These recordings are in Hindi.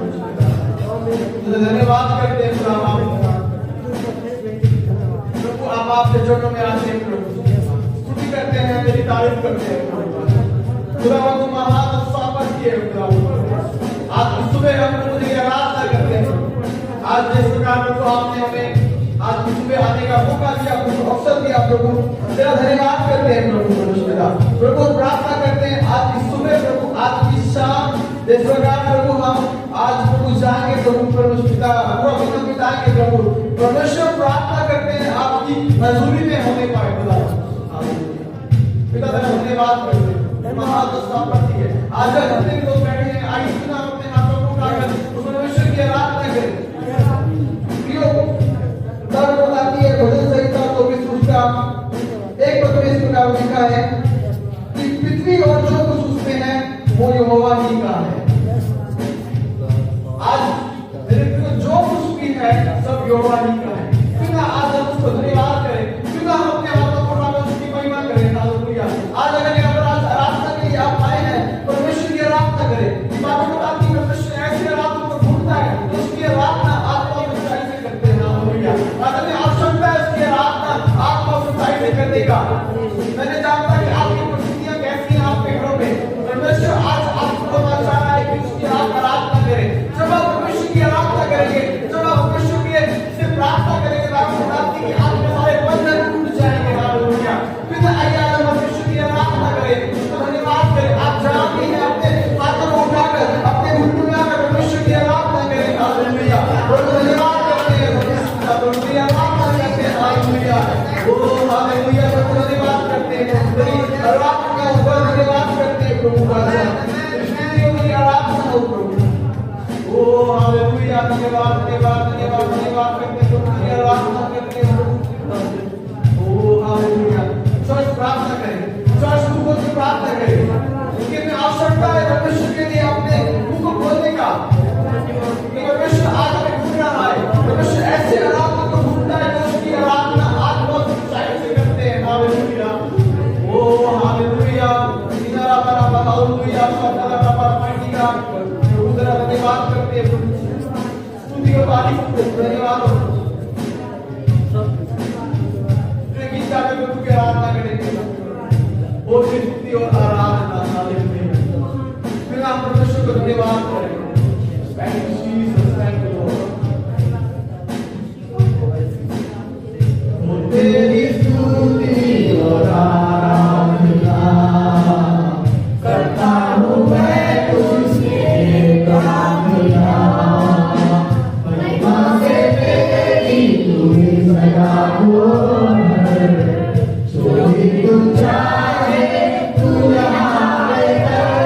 तुझे धन्यवाद करते हैं प्रभु, आप आपके चरणों में आते हैं प्रभु, स्तुति करते हैं, तेरी तारीफ करते हैं खुदा, तुम महान और सामर्थ्य है खुदा। आज सुबह हम प्रभु तेरी आराधना करते हैं। आज जिस प्रकार प्रभु आपने हमें आज सुबह आने का मौका दिया, प्रभु अवसर दिया प्रभु, तेरा धन्यवाद करते हैं प्रभु। प्रभु प्रार्थना करते हैं आज की सुबह प्रभु, आज की शाम जिस प्रकार प्रभु हम आज प्रभु जाएंगे प्रभु, परमेश्वर पिता अपना बिताएंगे प्रभु। परमेश्वर प्रार्थना करते हैं आपकी हजूरी में होने पाए खुदा। पिता तेरा धन्यवाद करते हैं, महान सामर्थ्य है। आज जितने लोग बैठे हैं आइए सुना अपने हाथों को उठाकर परमेश्वर की आराधना करें। प्रियो तब बताती है भजन संहिता 24 उसका 1:25 प्रकार लिखा है कि पृथ्वी और जो कुछ उसमें है वो यहोवा ही का है। आज जो कुछ भी है सब यहोवा ही का है। क्यों ना आज हम उसको धन्यवाद करें, क्यों ना हम अपने हाथों को उठाकर उसकी महिमा करें। हालेलुया। आज अगर यहाँ पर आज आराधना के लिए आप आए हैं, परमेश्वर की आराधना करें। बाइबल बताती है परमेश्वर ऐसी आराधना को ढूंढता है तो उसकी आराधना आत्मा और सच्चाई से करते हैं। हालेलुया। अगर आवश्यकता है उसकी आराधना आत्मा और सच्चाई से करने का। मैंने जानता कि आपकी परिस्थितियां कैसी हैं आपके घरों में, परमेश्वर आज आपको बताना चाह रहा है कि उसकी आप आराधना करें। जब आप परमेश्वर की आराधना करेंगे, जब आप परमेश्वर की से प्रार्थना करेंगे, बाइबल बताती है कि आपके सारे बंधन टूट जाएंगे। हालेलुया। फिर आइए आज परमेश्वर की आराधना करें, उसका धन्यवाद करें। आप जानते हैं अपने हाथों को उठाकर अपने घुटनों में आकर परमेश्वर की आराधना करें। हालेलुया। और धन्यवाद करते हैं परमेश्वर की आराधना करते हैं। हालेलुया। ओ हालेलुया। धन्यवाद करते हैं तेरी आराधना का ऊपर धन्यवाद करते हैं प्रभु का स्तुतियों की आराधना हो प्रभु। ओ हालेलुया। धन्यवाद धन्यवाद धन्यवाद धन्यवाद करते हैं प्रभु की आराधना करते हैं प्रभु। ओ हालेलुया। चर्च प्रार्थना करें, चर्च मुंह से प्रार्थना करें। उसके में आवश्यकता है परमेश्वर के लिए अपने मुंह को खोलने का। परमेश्वर आज हमें ढूंढ रहा है, परमेश्वर ऐसे आराधना को ढूंढता है जो उसकी आराधना आत्मा और सच्चाई से करते हैं। हालेलुया। ओ हालेलुया। इनारा पर हालेलुया। सदा पर पार्टी का प्रभु तेरा धन्यवाद करते हैं प्रभु। स्तुति और तारीफ धन्यवाद हो। गीत गाकर प्रभु की आराधना करेंगे और स्तुति और आराधना। हालेलुया। फिर हम परमेश्वर को धन्यवाद करेंगे। Thank you Jesus, thank you Lord. तेरी स्तुति और आराधना करता हूँ मैं तुझसे प्रार्थना। महिमा से तेरी तू सदा हो, जो भी तू चाहे तू यहाँ पे कर।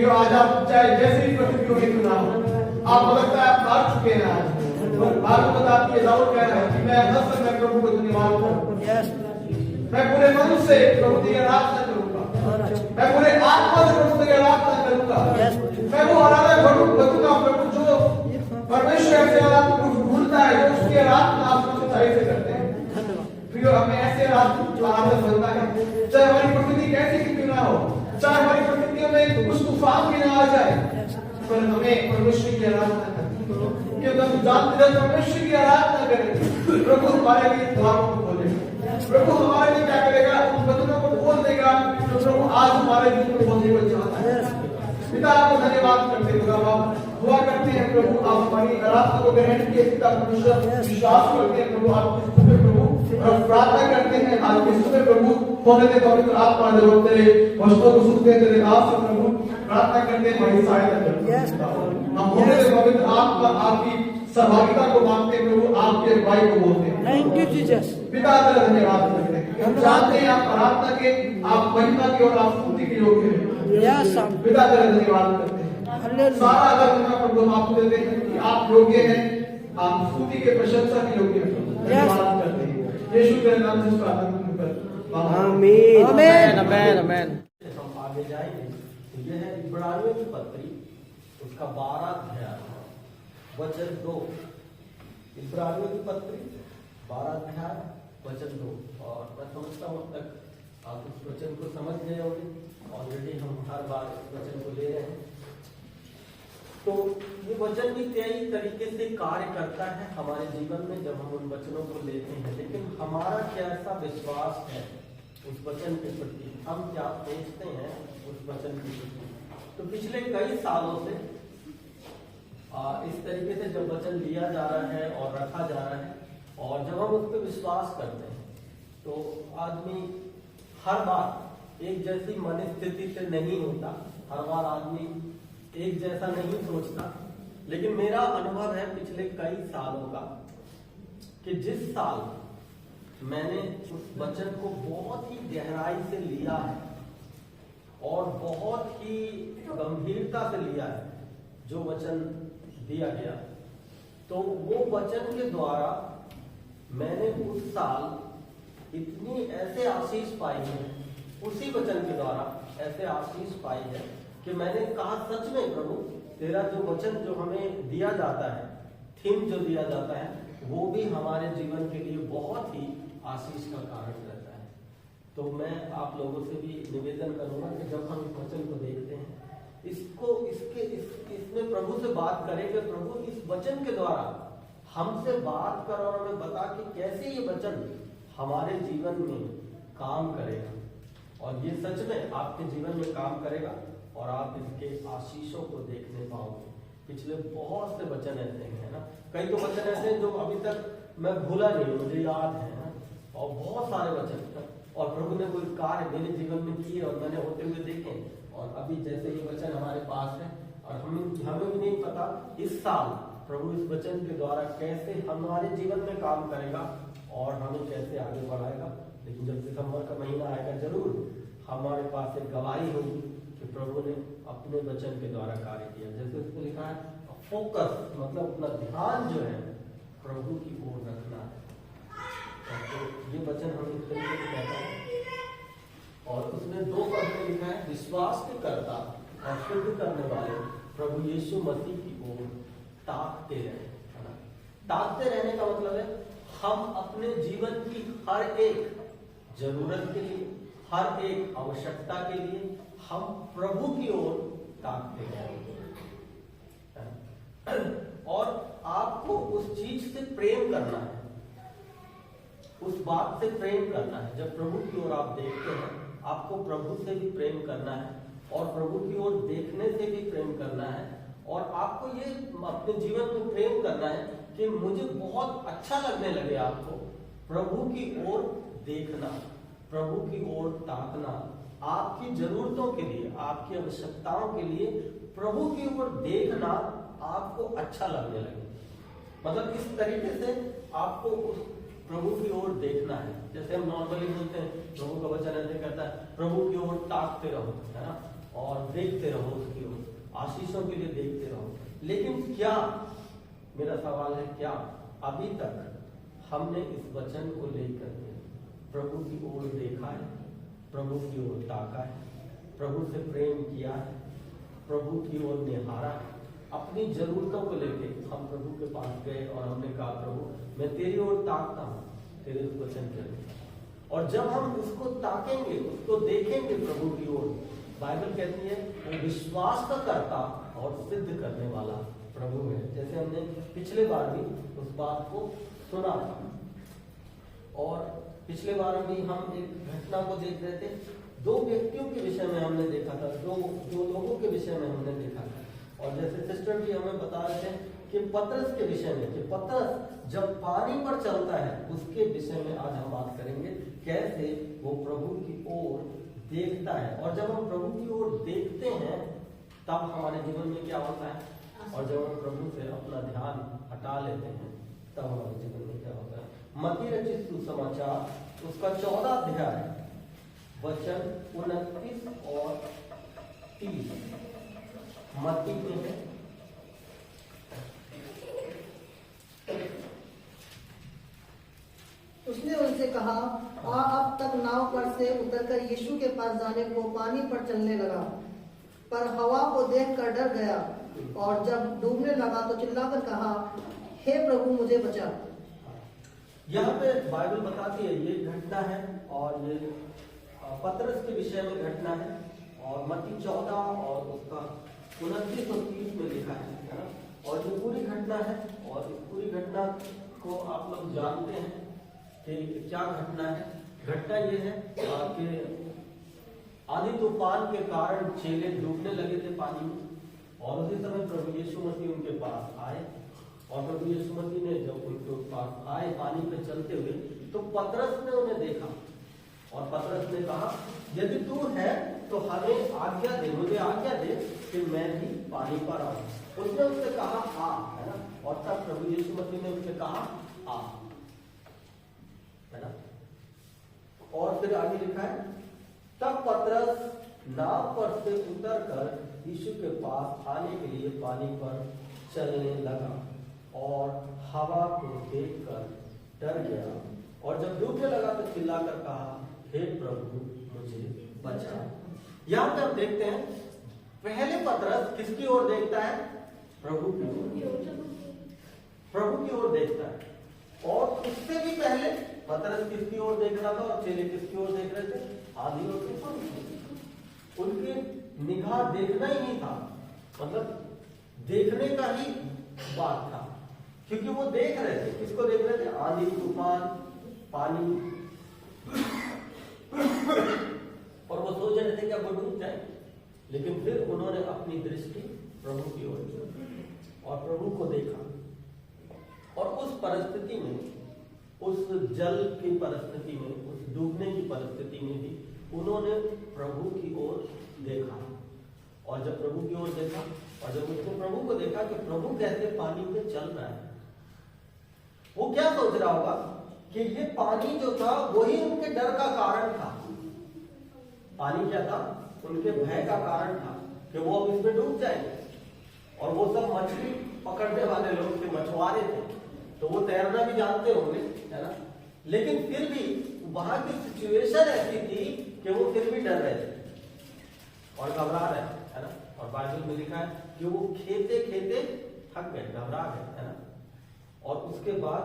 कि आज आप चाहे जैसे भी परिस्थितियों में क्यों ना हो, आप लगता है आप हार चुके हैं आज, भागवत बताती है, दाऊद कह रहा है कि मैं हर समय प्रभु को धन्यवाद करूं, मैं पूरे मन से प्रभु की आराधना करूंगा, मैं पूरे आत्मा से प्रभु की आराधना करूंगा, मैं वो आराधना करूंगा प्रभु जो परमेश्वर ऐसे आराधना को ढूंढता है, जो उसकी आराधना आप सच्चाई से करते हैं। फिर हमें ऐसे आराधना बनता है, चाहे हमारी प्रकृति कैसी भी क्यों ना हो, चाहे हमारी प्रकृतियों में कुछ तूफान भी ना आ जाए, पर हमें परमेश्वर की आराधना करनी है, क्योंकि हम जानते हैं परमेश्वर की आराधना करेंगे, प्रभु हमारे लिए द्वारों को खोलेगा, प्रभु हमारे लिए क्या करेगा, उन बंधनों को खोल देगा जो प्रभु आज हमारे जीवन में खोलने को चाहता है। पिता आपको धन्यवाद करते हैं, बाबा दुआ करते हैं प्रभु आप हमारी आराधना को ग्रहण किए, पिता परमेश्वर विश्वास करते हैं प्रभु आपके स्तुति प्रभु, और प्रार्थना करते हैं आज के स्तुति प्रभु होने दे पवित्र आत्मा जो तेरे वचनों को सुनते हैं तेरे दास से प्रभु, प्रार्थना करते हैं हमारी सहायता करें, हम होने दे पवित्र आत्मा आपकी सहभागिता को मांगते हैं प्रभु, आपके अगुवाई को बोलते हैं। Thank you Jesus. पिता तेरा धन्यवाद करते हैं, हम जानते हैं आप आराधना के, आप महिमा के और आप स्तुति के योग्य हैं। पिता तेरा धन्यवाद करते हैं, सारा आराधना प्रभु हम आपको देते हैं कि आप योग्य हैं, आप स्तुति के प्रशंसा के योग्य हैं। धन्यवाद करते हैं यीशु के नाम से प्रार्थना करते हैं, आमीन आमीन आमीन आमीन। हम आगे जाएंगे, यह है इब्रानियों की पत्री उसका 12 अध्याय वचन 2, इब्रानियों की पत्री 12 अध्याय वचन 2। और मैं समझता हूँ अब तक आप इस वचन को समझ गए होंगे, ऑलरेडी हम हर बार इस वचन को ले रहे हैं। तो ये वचन भी कई तरीके से कार्य करता है हमारे जीवन में जब हम उन वचनों को लेते हैं, लेकिन हमारा कैसा विश्वास है उस वचन के प्रति, हम क्या सोचते हैं उस वचन के प्रति। तो पिछले कई सालों से इस तरीके से जब वचन लिया जा रहा है और रखा जा रहा है, और जब हम उस पर विश्वास करते हैं तो आदमी हर बार एक जैसी मनस्थिति से नहीं होता, हर बार आदमी एक जैसा नहीं सोचता। लेकिन मेरा अनुभव है पिछले कई सालों का कि जिस साल मैंने उस वचन को बहुत ही गहराई से लिया है और बहुत ही गंभीरता से लिया है जो वचन दिया गया, तो वो वचन के द्वारा मैंने उस साल इतनी ऐसे आशीष पाई है, उसी वचन के द्वारा ऐसे आशीष पाई है कि मैंने कहा सच में प्रभु तेरा जो वचन जो हमें दिया जाता है, थीम जो दिया जाता है, वो भी हमारे जीवन के लिए बहुत ही आशीष का कारण रहता है। तो मैं आप लोगों से भी निवेदन करूंगा कि जब हम इस वचन को देखते हैं, इसमें प्रभु से बात करें कि प्रभु इस वचन के द्वारा हमसे बात कर और हमें बता कि कैसे ये वचन हमारे जीवन में काम करेगा, और ये सच में आपके जीवन में काम करेगा और आप इसके आशीषों को देखने पाओगे। पिछले बहुत से वचन ऐसे हैं ना, कई तो वचन ऐसे हैं जो अभी तक मैं भूला नहीं, मुझे याद है ना, और बहुत सारे वचन और प्रभु ने कोई कार्य मेरे जीवन में किए और मैंने होते हुए देखे। और अभी जैसे ये वचन हमारे पास है और हमें भी नहीं पता इस साल प्रभु इस वचन के द्वारा कैसे हमारे जीवन में काम करेगा और हमें कैसे आगे बढ़ाएगा। लेकिन जब दिसंबर का महीना आएगा जरूर हमारे पास एक गवाही होगी कि प्रभु ने अपने वचन के द्वारा कार्य किया। जैसे उसमें लिखा है फोकस, मतलब अपना ध्यान जो है प्रभु की ओर रखना है। तो ये वचन हम इस तरीके से कहता है, और उसमें 2 पद में लिखा है विश्वास के कर्ता और सिद्ध करने वाले प्रभु यीशु मसीह की ओर ताकते रहे। ताकते रहने का मतलब है हम अपने जीवन की हर एक जरूरत के लिए, हर एक आवश्यकता के लिए हम प्रभु की ओर ताकते हैं। और आपको उस चीज से प्रेम करना है, उस बात से प्रेम करना है। जब प्रभु की ओर आप देखते हैं, आपको प्रभु से भी प्रेम करना है और प्रभु की ओर देखने से भी प्रेम करना है। और आपको ये अपने जीवन में प्रेम करना है कि मुझे बहुत अच्छा लगने लगे आपको प्रभु की ओर देखना, प्रभु की ओर ताकना, आपकी जरूरतों के लिए, आपकी आवश्यकताओं के लिए प्रभु की ओर देखना आपको अच्छा लगने लगे। मतलब इस तरीके से आपको उस प्रभु की ओर देखना है। जैसे हम नॉर्मली बोलते हैं, प्रभु का वचन ऐसे कहता है प्रभु की ओर ताकते रहो, है ना, और देखते रहो उसकी ओर। आशीषों के लिए देखते रहो। लेकिन क्या, मेरा सवाल है, क्या अभी तक हमने इस वचन को लेकर के प्रभु की ओर देखा है, प्रभु की ओर ताका है, प्रभु से प्रेम किया है, प्रभु की ओर निहारा है? अपनी जरूरतों को लेके हम प्रभु के पास गए और हमने कहा, प्रभु मैं तेरी ओर ताकता हूँ, तेरे उस वचन के लिए। और जब हम उसको ताकेंगे, उसको देखेंगे प्रभु की ओर, बाइबल कहती है वो विश्वास का करता और सिद्ध करने वाला प्रभु है। जैसे हमने पिछले बार भी उस बात को सुना था, और पिछले बार भी हम एक घटना को देख रहे थे। दो व्यक्तियों के विषय में हमने देखा था, दो लोगों के विषय में हमने देखा था। और जैसे सिस्टर भी हमें बता रहे थे कि पतरस के विषय में, कि पतरस जब पानी पर चलता है उसके विषय में आज हम बात करेंगे, कैसे वो प्रभु की ओर देखता है। और जब हम प्रभु की ओर देखते हैं तब हमारे जीवन में क्या होता है, और जब हम प्रभु से अपना ध्यान हटा लेते हैं तब हमारे जीवन में क्या होता है। मत्ती रचित सुसमाचार उसका 14 अध्याय वचन 29 और 30 मत्ती में है। उसने उनसे कहा, अब तक नाव पर से उतरकर यीशु के पास जाने को पानी पर चलने लगा, पर हवा को देखकर डर गया, और जब डूबने लगा तो चिल्लाकर कहा, हे प्रभु मुझे बचा। यहाँ पे बाइबल बताती है ये घटना है, और ये पतरस के विषय में घटना है, और मत्ती 14 और उसका 29 और 30 में लिखा है ना। और ये पूरी घटना है, और इस पूरी घटना को आप लोग जानते हैं कि क्या घटना है। घटना ये है कि आंधी तूफान के कारण चेले डूबने लगे थे पानी में, और उसी समय प्रभु यीशु मसीह उनके पास आए, और प्रभु यीशु मसीह ने जब उनके पास आए पानी पे चलते हुए, तो पतरस ने उन्हें देखा, और पतरस ने कहा, यदि तू है तो हमें आज्ञा दे, मुझे आज्ञा दे कि मैं भी पानी पर आऊं। उसने उससे कहा आ, है ना। और तब प्रभु यीशु मसीह ने उससे कहा आ, है ना। और फिर आगे लिखा है, तब पतरस नाव पर से उतरकर यीशु के पास आने के लिए पानी पर चलने लगा, और हवा को देखकर डर गया, और जब डूबने लगा तो चिल्लाकर कहा, हे प्रभु मुझे बचा। यहां पे हम देखते हैं पहले पतरस किसकी ओर देखता है, प्रभु की ओर, प्रभु की ओर देखता है। और उससे भी पहले पतरस किसकी ओर देख रहा था, और चेले किसकी ओर देख रहे थे, आंधी और तूफान। उनकी निगाह देखना ही नहीं था, मतलब देखने का ही बात था, क्योंकि वो देख रहे थे, किसको देख रहे थे, आंधी तूफान पानी, और वो सोच रहे थे कि अब वो डूब जाए। लेकिन फिर उन्होंने अपनी दृष्टि प्रभु की ओर की और प्रभु को देखा, और उस परिस्थिति में, उस जल की परिस्थिति में, उस डूबने की परिस्थिति में भी उन्होंने प्रभु की ओर देखा। और जब प्रभु की ओर देखा, और जब उसने प्रभु को देखा कि प्रभु कैसे पानी में चल रहा है, वो क्या सोच रहा होगा कि ये पानी जो था वही उनके डर का कारण था। पानी क्या था, उनके भय का कारण था कि वो अब इसमें डूब जाएंगे। और वो सब मछली पकड़ने वाले लोग थे, मछुआरे थे, तो वो तैरना भी जानते होंगे, है ना। लेकिन फिर भी वहां की सिचुएशन ऐसी थी कि वो फिर भी डर रहे थे और घबरा रहे, है ना। और बाइबल में लिखा है कि वो खेते खेते थक गए, घबरा गए, है ना। और उसके बाद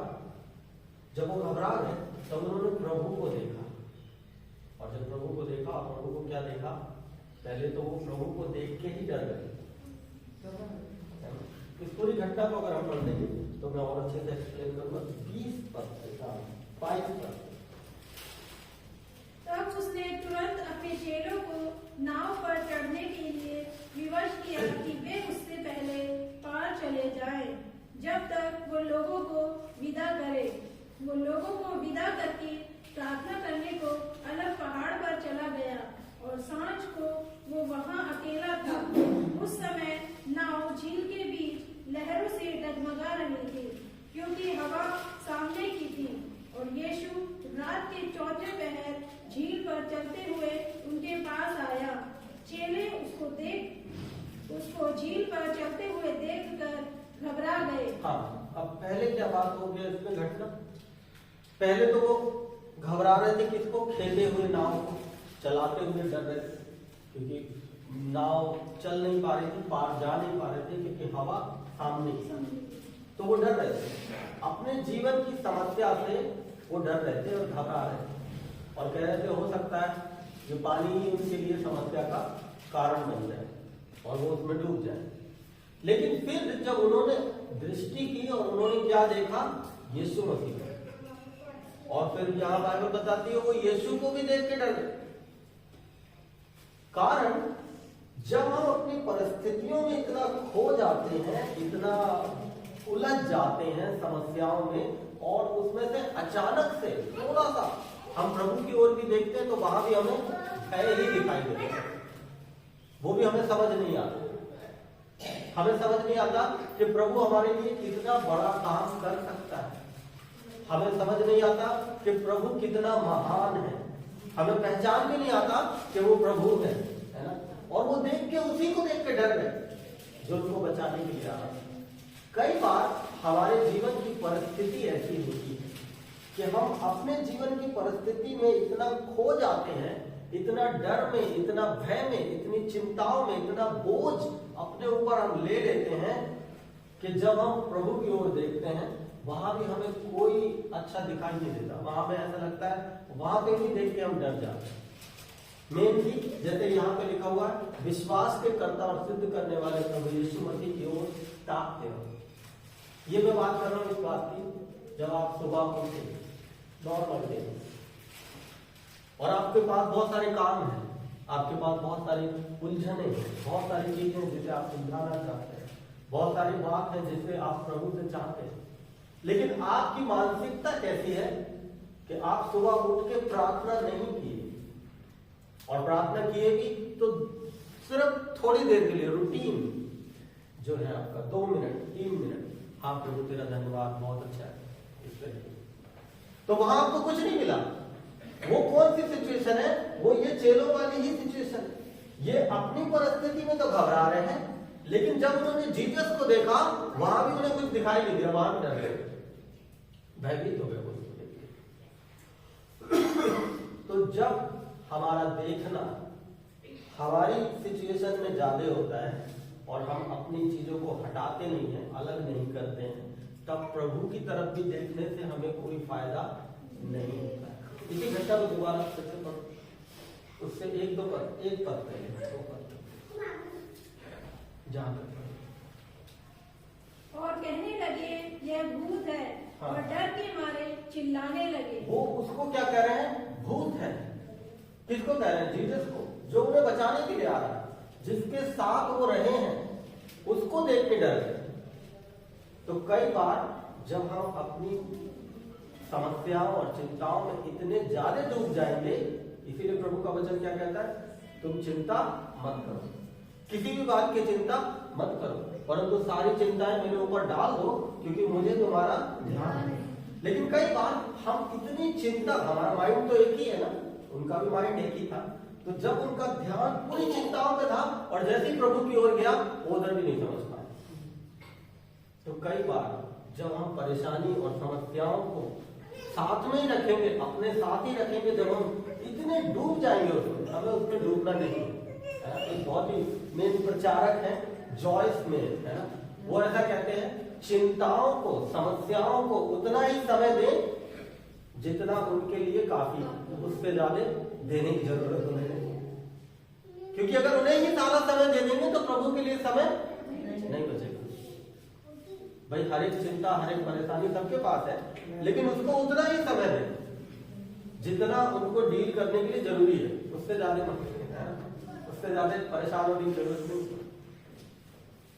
जब वो घबरा गए तब उन्होंने प्रभु को देखा, और जब प्रभु को देखा, प्रभु को क्या देखा, पहले तो वो प्रभु को देख के ही डर गए। इस पूरी घटना को अगर हम पढ़ देंगे तो मैं और अच्छे से एक्सप्लेन करूंगा। 20 पद से 22 पद। तब उसने तुरंत अपने चेलों को नाव पर चढ़ने के लिए विवश किया कि वे उससे पहले पार चले जाएं, जब तक वो लोगों को विदा करे। वो लोगों को विदा करके प्रार्थना करने को अलग पहाड़ पर चला गया, और सांझ को वो वहां अकेला था। उस समय नाव झील के बीच लहरों से डगमगा रही थी, क्योंकि हवा सामने की थी। और यीशु रात के चौथे पहर झील पर चलते हुए उनके पास आया। चेले उसको झील हाँ, अब पहले क्या बात हो गया इसमें घटना? पहले तो वो घबरा रहे थे किसको? खेले हुए नाव को चलाते हुए डर रहे थे, क्योंकि नाव चल नहीं पा रही थी, पार जा नहीं पा रहे थे, क्योंकि हवा सामने थी। तो वो डर रहे थे, अपने जीवन की समस्या से वो डर रहे थे और घबरा रहे थे और कह रहे थे हो सकता है ये पानी ही उनके लिए समस्या का कारण बन जाए और वो उसमें डूब जाए। लेकिन फिर जब उन्होंने दृष्टि की और उन्होंने क्या देखा? यीशु मसीह। और फिर यहां बाइबल बताती है वो यीशु को भी देख के डर गए। कारण जब हम अपनी परिस्थितियों में इतना खो जाते हैं, इतना उलझ जाते हैं समस्याओं में, और उसमें से अचानक से थोड़ा सा हम प्रभु की ओर भी देखते हैं तो वहां भी हमें भय ही दिखाई देता है। वो भी हमें समझ नहीं आता। हमें समझ नहीं आता कि प्रभु हमारे लिए कितना बड़ा काम कर सकता है। हमें समझ नहीं आता कि प्रभु कितना महान है। हमें पहचान भी नहीं आता कि वो प्रभु है ना? और वो देख के उसी को देख के डर गए जो उनको बचाने के लिए आया। कई बार हमारे जीवन की परिस्थिति ऐसी होती है कि हम अपने जीवन की परिस्थिति में इतना खो जाते हैं, इतना डर में, इतना भय में, इतनी चिंताओं में, इतना बोझ अपने ऊपर हम ले लेते हैं कि जब हम प्रभु की ओर देखते हैं वहां भी हमें कोई अच्छा दिखाई नहीं देता। वहां में ऐसा लगता है वहां पे भी देख के हम डर जाते हैं। मेनली जैसे यहाँ पे लिखा हुआ है, विश्वास के कर्ता और सिद्ध करने वाले प्रभु यीशु मसीह की ओर ताकते रहो। ये मैं बात कर रहा हूँ इस बात की, जब आप सुबह उठे नॉर्मल डे और आपके पास बहुत सारे काम हैं, आपके पास बहुत सारी उलझने हैं, बहुत सारी चीजें जिसे आप सुलझाना चाहते हैं, बहुत सारी बात है जिसे आप प्रभु से चाहते हैं, लेकिन आपकी मानसिकता कैसी है कि आप सुबह उठ के प्रार्थना नहीं किए, और प्रार्थना किए भी तो सिर्फ थोड़ी देर के लिए, रूटीन जो है आपका 2 मिनट 3 मिनट, हाँ प्रभु तेरा धन्यवाद, बहुत अच्छा है, इस तरीके। तो वहां आपको कुछ नहीं मिला। वो कौन सी सिचुएशन है? वो ये चेलों वाली ही सिचुएशन है। ये अपनी परिस्थिति में तो घबरा रहे हैं, लेकिन जब उन्होंने जीसस को देखा वहां भी उन्हें कुछ दिखाई नहीं दिया, वहां भी डर गए, भयभीत हो गए उसको देख के। तो जब हमारा देखना हमारी सिचुएशन में ज्यादा होता है और हम अपनी चीजों को हटाते नहीं हैं, अलग नहीं करते हैं, तब प्रभु की तरफ भी देखने से हमें कोई फायदा नहीं होता है। इसी घटना को दोबारा फिर से पढ़ो, उससे एक पद पहले 2 पद जहां तक और कहने लगे यह भूत है, हाँ। और डर के मारे चिल्लाने लगे। वो उसको क्या कह रहे हैं? भूत है। किसको कह रहे हैं? जीसस को, जो उन्हें बचाने के लिए आ रहा है, जिसके साथ वो रहे हैं, उसको देख के डर गए। तो कई बार जब हम अपनी समस्याओं और चिंताओं में इतने ज्यादा डूब जाएंगे, इसीलिए प्रभु का वचन क्या कहता है? तुम चिंता मत करो, किसी भी बात की चिंता मत करो, परंतु सारी चिंताएं मेरे ऊपर डाल दो, क्योंकि मुझे तुम्हारा ध्यान है। लेकिन कई बार हम इतनी चिंता, हमारा माइंड तो एक ही है ना, उनका भी माइंड एक ही था, तो जब उनका ध्यान पूरी चिंताओं में था और जैसे ही प्रभु की ओर गया, वो उधर भी नहीं समझ पाए। तो कई बार जब हम परेशानी और समस्याओं को साथ में ही रखेंगे, अपने साथ ही रखेंगे, जब हम इतने डूब जाएंगे उसमें, हमें उसमें डूबना नहीं है। एक बहुत ही मेन प्रचारक है जॉयस में, है ना, वो ऐसा कहते हैं, चिंताओं को, समस्याओं को उतना ही समय दें जितना उनके लिए काफी, उससे ज्यादा देने की जरूरत उन्हें नहीं, क्योंकि अगर उन्हें ही सारा समय दे देंगे तो प्रभु के लिए समय नहीं बचेगा। भाई हर एक चिंता, हर एक परेशानी सबके पास है, लेकिन उसको उतना ही समय दें जितना उनको डील करने के लिए जरूरी है, उससे ज्यादा मत करें, उससे ज्यादा परेशान होने की जरूरत नहीं,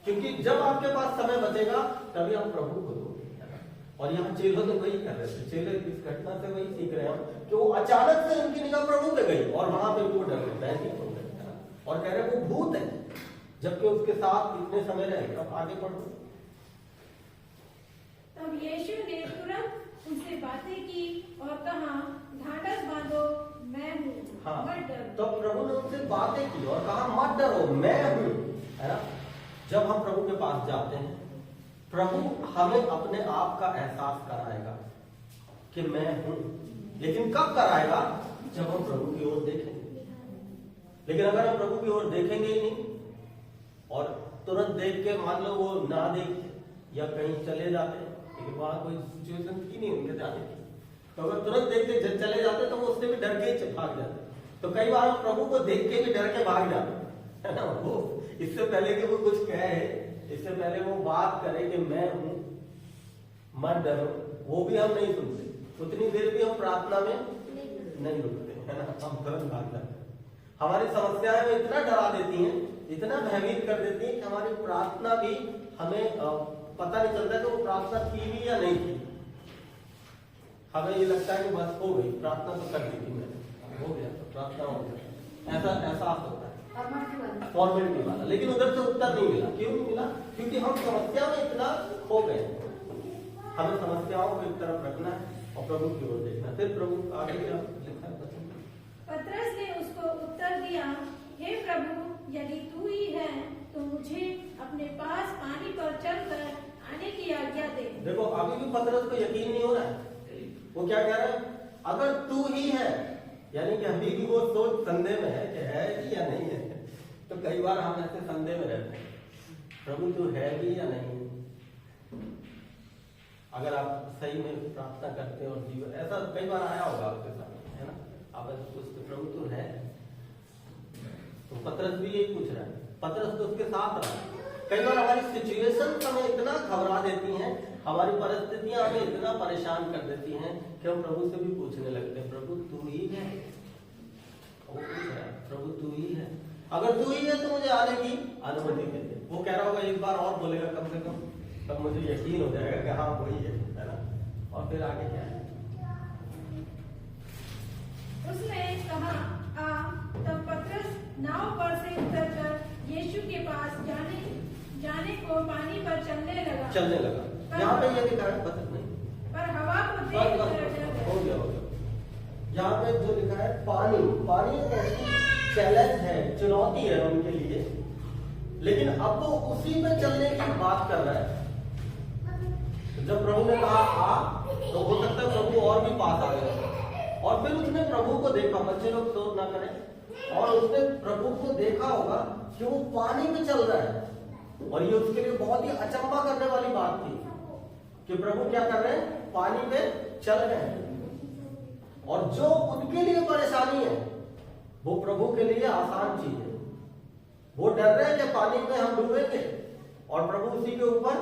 क्योंकि जब आपके पास समय बचेगा तभी आप प्रभु को दोगे। और यहाँ चेलों तो वही कर रहे थे, चेले इस घटना से वही सीख रहे हैं कि वो अचानक से उनकी निगाह प्रभु पे गई और वहां पे वो डर गए, भयभीत हो गए और कह रहे वो भूत है, जबकि उसके साथ इतने समय रहे। अब आगे पढ़ो। तब यीशु ने तुरंत उनसे बातें की और कहा, ढांढस बांधो, मैं हूँ, हाँ, मत डरो। तो प्रभु ने उनसे बातें की और कहा मत डरो, मैं हूँ, है ना। जब हम प्रभु के पास जाते हैं प्रभु हमें अपने आप का एहसास कराएगा कि मैं हूं, लेकिन कब कराएगा? जब हम प्रभु की ओर देखेंगे। लेकिन अगर हम प्रभु की ओर देखेंगे ही नहीं और तुरंत देख के मान लो वो ना देख या कहीं चले जाते, लेकिन वहां कोई सिचुएशन थी नहीं उनके जाने की, तो अगर तुरंत देख के चले जाते तो वो उससे भी डर के भाग जाते। तो कई बार हम प्रभु को देख के भी डर के भाग जाते, है ना। वो इससे पहले कि वो कुछ कहे, इससे पहले वो बात करे कि मैं हूं, मत डरो, वो भी हम नहीं सुनते। उतनी देर भी हम प्रार्थना में नहीं रुकते, है ना, हम तुरंत भाग जाते। हमारी समस्याएं में इतना डरा देती हैं, इतना भयभीत कर देती हैं कि हमारी प्रार्थना भी हमें पता नहीं चलता कि वो प्रार्थना थी भी या नहीं थी। हमें ये लगता है कि बस हो गई, प्रार्थना तो कर दी थी मैंने, हो गया तो प्रार्थना हो गया, ऐसा एहसास होता है फॉर्मेलिटी वाला। लेकिन उधर से उत्तर नहीं मिला। क्यों नहीं मिला? क्योंकि हम समस्या में इतना खो गए। हमें समस्याओं को एक तरफ रखना है और प्रभु की ओर देखना। फिर प्रभु आगे क्या लिखा है? पतरस ने उसको उत्तर दिया, हे प्रभु, यदि तू ही है तो मुझे अपने पास पानी पर चलकर आने की आज्ञा दे। देखो अभी भी पतरस को यकीन नहीं हो रहा है। वो क्या कह रहा है? अगर तू ही है, यानी कि अभी भी वो सोच संदेह में है कि है भी या नहीं है। तो कई बार हम ऐसे संदेह में रहते हैं, प्रभु तू है भी या नहीं। अगर आप सही में प्रार्थना करते हैं और जीवन, ऐसा कई बार आया होगा आपके साथ, है ना, आप ऐसे पूछते प्रभु तू है। तो पतरस भी यही पूछ रहा है, पतरस तो उसके साथ रहा है। कई बार हमारी सिचुएशन हमें इतना घबरा देती हैं, हमारी परिस्थितियां हमें इतना परेशान कर देती हैं कि हम प्रभु से भी पूछने लगते हैं, प्रभु तू ही है। वो पूछ रहा है, प्रभु तू ही है, अगर तू ही है तो मुझे आने की अनुमति दे दे। वो कह रहा होगा एक बार और बोलेगा कम से कम, तब मुझे यकीन हो जाएगा कि हाँ वही है ना। और फिर आगे क्या है? उसने कहा, आ। तब पतरस नाव पर से उतरकर यीशु के पास जाने को पानी पर चलने लगा। यहाँ पे ये लिखा है पतरस नहीं, पर हवा को देख कर हो गया। यहाँ पे जो लिखा है पानी एक ऐसी चैलेंज है, चुनौती है उनके लिए, लेकिन अब वो उसी में चलने की बात कर रहा है। जब प्रभु ने कहा आ, तो हो सकता है प्रभु और भी पास आ गए। और फिर उसने प्रभु को देखा, बच्चे लोग शोर ना करें, और उसने प्रभु को देखा होगा कि वो पानी में चल रहा है। और ये उसके लिए बहुत ही अचंभा करने वाली बात थी कि प्रभु क्या कर रहे हैं? पानी में चल रहे हैं। और जो उनके लिए परेशानी है वो प्रभु के लिए आसान चीज है। वो डर रहे हैं कि पानी में हम डूबेंगे और प्रभु उसी के ऊपर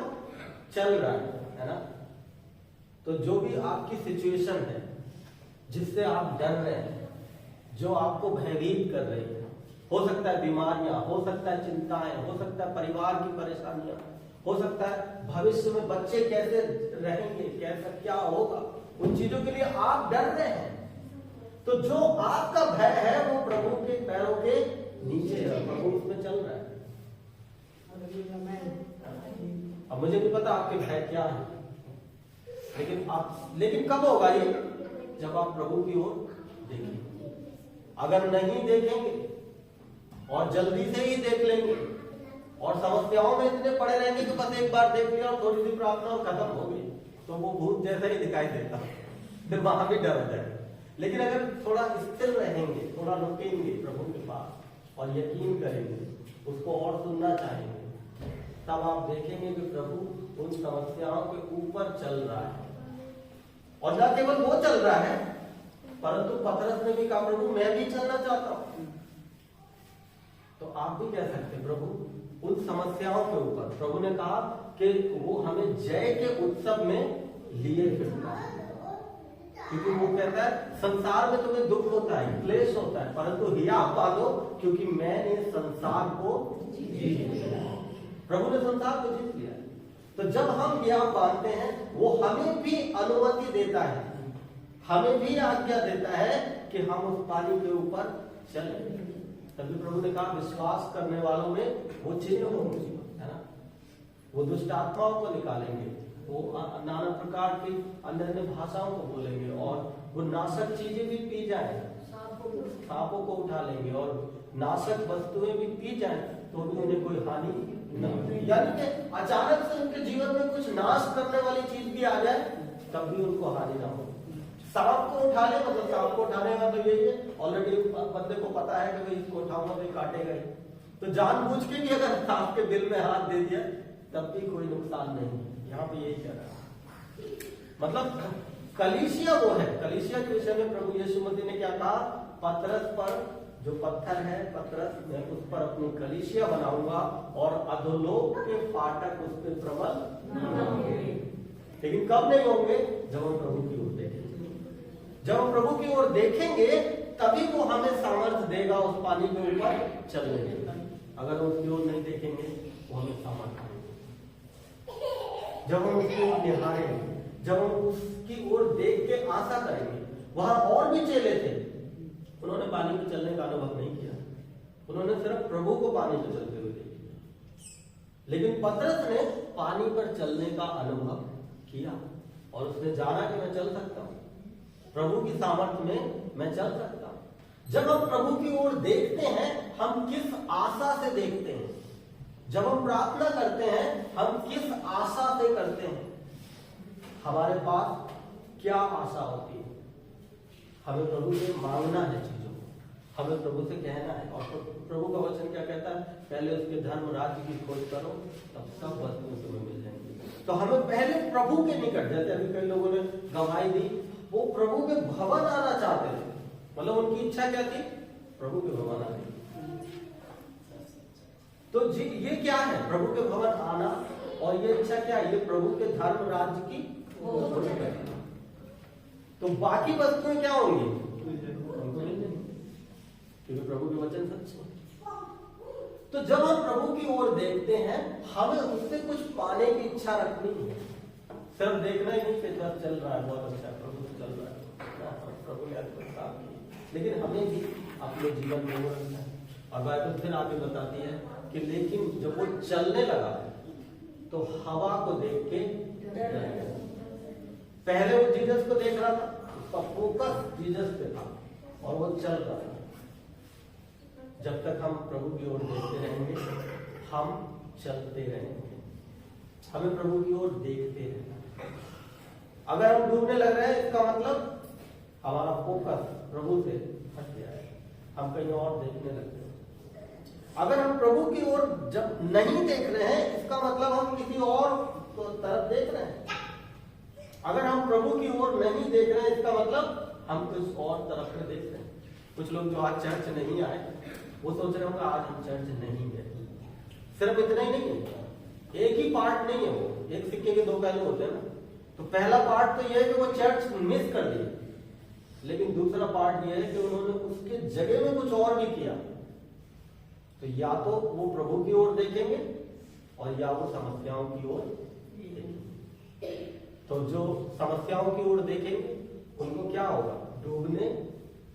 चल रहा है ना। तो जो भी आपकी सिचुएशन है, जिससे आप डर रहे हैं, जो आपको भयभीत कर रही है, हो सकता है बीमारियां, हो सकता है चिंताएं, हो सकता है परिवार की परेशानियां, हो सकता है भविष्य में बच्चे कैसे रहेंगे, कैसा क्या होगा, उन चीजों के लिए आप डर रहे हैं। तो जो आपका भय है वो प्रभु के पैरों के नीचे है, प्रभु उसमें चल रहा है। अब मुझे नहीं पता आपके भय क्या है, लेकिन कब होगा ये? जब आप प्रभु की ओर देखेंगे। अगर नहीं देखेंगे और जल्दी से ही देख लेंगे और समस्याओं में इतने पड़े रहेंगे कि बस एक बार देख लिया और थोड़ी सी प्रार्थना और खत्म हो गई, तो वो भूत जैसा ही दिखाई देता, फिर वहां भी डर हो जाएगा। लेकिन अगर थोड़ा स्थिर रहेंगे, थोड़ा रुकेंगे प्रभु के पास और यकीन करेंगे, उसको और सुनना चाहेंगे, तब आप देखेंगे कि प्रभु उन समस्याओं के ऊपर चल रहा है। और न केवल वो चल रहा है, परंतु पतरस ने भी कहा, प्रभु मैं भी चलना चाहता हूं। तो आप भी कह सकते, प्रभु उन समस्याओं के ऊपर। प्रभु ने कहा कि वो हमें जय के उत्सव में लिए फिरता है, क्योंकि वो कहता है संसार में तुम्हें दुख होता है, क्लेश होता है, परंतु हिया पालो क्योंकि मैंने संसार को जीत लिया। प्रभु ने संसार को जीत लिया। तो जब हम हिया पाते हैं, वो हमें भी अनुमति देता है, हमें भी आज्ञा देता है कि हम उस पानी के ऊपर चलें। तभी प्रभु ने कहा विश्वास करने वालों में वो चिन्ह होंगे, है ना। वो दुष्ट आत्माओं को निकालेंगे, वो नाना प्रकार की अन्य भाषाओं को बोलेंगे, और वो नाशक चीजें भी पी जाए, सांपों को उठा लेंगे, और नाशक वस्तुएं भी पी जाए तो भी उन्हें कोई हानि यानी कि अचानक से उनके जीवन में कुछ नाश करने वाली चीज भी आ जाए तब भी उनको हानि ना हो। सांप को उठा ले, मतलब सांप को उठाने का तो यही है, ऑलरेडी बंदे को पता है कि भाई इसको उठाऊंगा तो काटेगा ही, तो जानबूझ के भी अगर सांप के दिल में हाथ दे दिया तब भी कोई नुकसान नहीं। यहाँ पे यही कह रहा है, मतलब कलीसिया वो है, कलीसिया के विषय में प्रभु यीशु मसीह ने क्या कहा, पतरस पर जो पत्थर है, पतरस मैं उस पर अपनी कलीसिया बनाऊंगा और अधोलोक के फाटक उस पर प्रबल नहीं होंगे। लेकिन कब नहीं होंगे, जब हम प्रभु की ओर देखेंगे। जब हम प्रभु की ओर देखेंगे तभी वो हमें सामर्थ्य देगा उस पानी के ऊपर चलने देगा। अगर हम उसकी ओर नहीं देखेंगे वो हमें सामर्थ्य देगा। जब हम उसकी ओर निहारेंगे, जब हम उसकी ओर देख के आशा करेंगे। वहां और भी चेले थे, उन्होंने पानी पे चलने का अनुभव नहीं किया, उन्होंने सिर्फ प्रभु को पानी पे चलते हुए देखा। लेकिन पतरस ने पानी पर चलने का अनुभव किया और उसने जाना कि मैं चल सकता हूं, प्रभु की सामर्थ्य में मैं चल सकता हूं। जब हम प्रभु की ओर देखते हैं, हम किस आशा से देखते हैं। जब हम प्रार्थना करते हैं, हम किस आशा से करते हैं। हमारे पास क्या आशा होती है। हमें प्रभु से मांगना है चीजों को, हमें प्रभु से कहना है। और प्रभु का वचन क्या कहता है, पहले उसके धर्म राज्य की खोज करो तब सब वस्तुएं तुम्हें मिल जाएंगी। तो हमें पहले प्रभु के निकट, जैसे अभी कई लोगों ने गवाही दी, वो प्रभु के भवन आना चाहते थे। मतलब उनकी इच्छा क्या थी, प्रभु के भवन आने। तो जी ये क्या है, प्रभु के भवन आना, और ये इच्छा क्या है, ये प्रभु के धर्म राज्य की खोज करना। तो बाकी वस्तुएं क्या होंगी, उनको मिल जाएंगी, क्योंकि प्रभु के वचन सच है। तो जब हम प्रभु की ओर देखते हैं, हमें उससे कुछ पाने की इच्छा रखनी है। सिर्फ देखना ही नहीं कि बस चल रहा है, बहुत अच्छा प्रभु से चल रहा है, प्रभु ने आपको काम किया, लेकिन हमें भी अपने जीवन में वो रखना है। और बाइबल फिर आगे बताती है कि लेकिन जब वो चलने लगा तो हवा को देख के डर गया। पहले वो जीसस को देख रहा था, उसका फोकस जीसस पे था और वो चल रहा था। जब तक हम प्रभु की ओर देखते रहेंगे, हम चलते रहेंगे, हमें प्रभु की ओर देखते रहना। अगर हम डूबने लग रहे हैं, इसका मतलब हमारा फोकस प्रभु से हट गया है, हम कहीं और देखने लग गए। अगर हम प्रभु की ओर जब नहीं देख रहे हैं, इसका मतलब हम किसी और तरफ देख रहे हैं। अगर हम प्रभु की ओर नहीं देख रहे हैं, इसका मतलब हम कुछ और तरफ से देख रहे हैं। कुछ लोग जो आज चर्च नहीं आए, वो सोच रहे होंगे आज हम चर्च नहीं गए। सिर्फ इतना ही नहीं है, एक ही पार्ट नहीं है, वो एक सिक्के के दो पहलू होते हैं ना। तो पहला पार्ट तो यह है कि वो चर्च मिस कर दिया, लेकिन दूसरा पार्ट यह है कि उन्होंने उसके जगह में कुछ और भी किया। तो या तो वो प्रभु की ओर देखेंगे और या वो समस्याओं की ओर देखेंगे। तो जो समस्याओं की ओर देखेंगे उनको क्या होगा, डूबने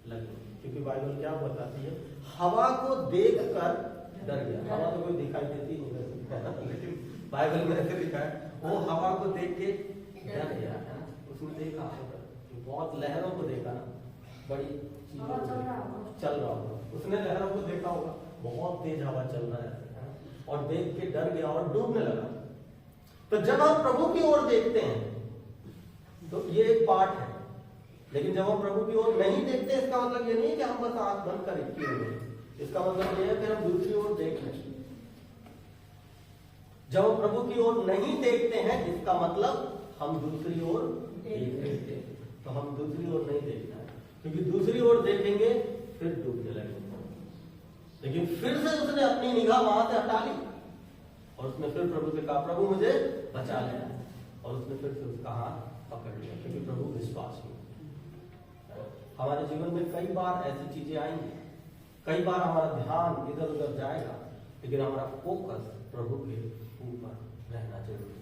लगेंगे। क्योंकि बाइबल क्या बताती है, हवा को देखकर डर गया। हवा तो कोई दिखाई देती नहीं, लेकिन बाइबल में ऐसे लिखा है, वो हवा को देख के डर गया है। उसने देखा, बहुत लहरों को देखा ना, बड़ी चीजों को चल रहा होगा, उसने लहरों को देखा होगा, बहुत तेज हवा चल रहा है, और देख के डर गया और डूबने लगा। तो जब हम प्रभु की ओर देखते हैं तो ये एक पार्ट है, लेकिन जब हम प्रभु की ओर नहीं देखते, इसका मतलब ये नहीं कि हम बस आंख बंद कर किए हुए। इसका मतलब ये है कि हम दूसरी ओर देख लें। जब हम प्रभु की ओर नहीं देखते हैं, इसका मतलब हम दूसरी ओर देख लेते हैं। तो हम दूसरी ओर नहीं देखना है, क्योंकि दूसरी ओर देखेंगे फिर डूबने लगेंगे। लेकिन फिर से उसने अपनी निगाह वहां से हटा ली और उसने फिर प्रभु से कहा, प्रभु मुझे बचा लेना। और उसने फिर से उसका हाथ पकड़ लिया, क्योंकि प्रभु विश्वास में। हमारे जीवन में कई बार ऐसी चीजें आएंगी, कई बार हमारा ध्यान इधर उधर जाएगा, लेकिन हमारा फोकस प्रभु के ऊपर रहना जरूरी है।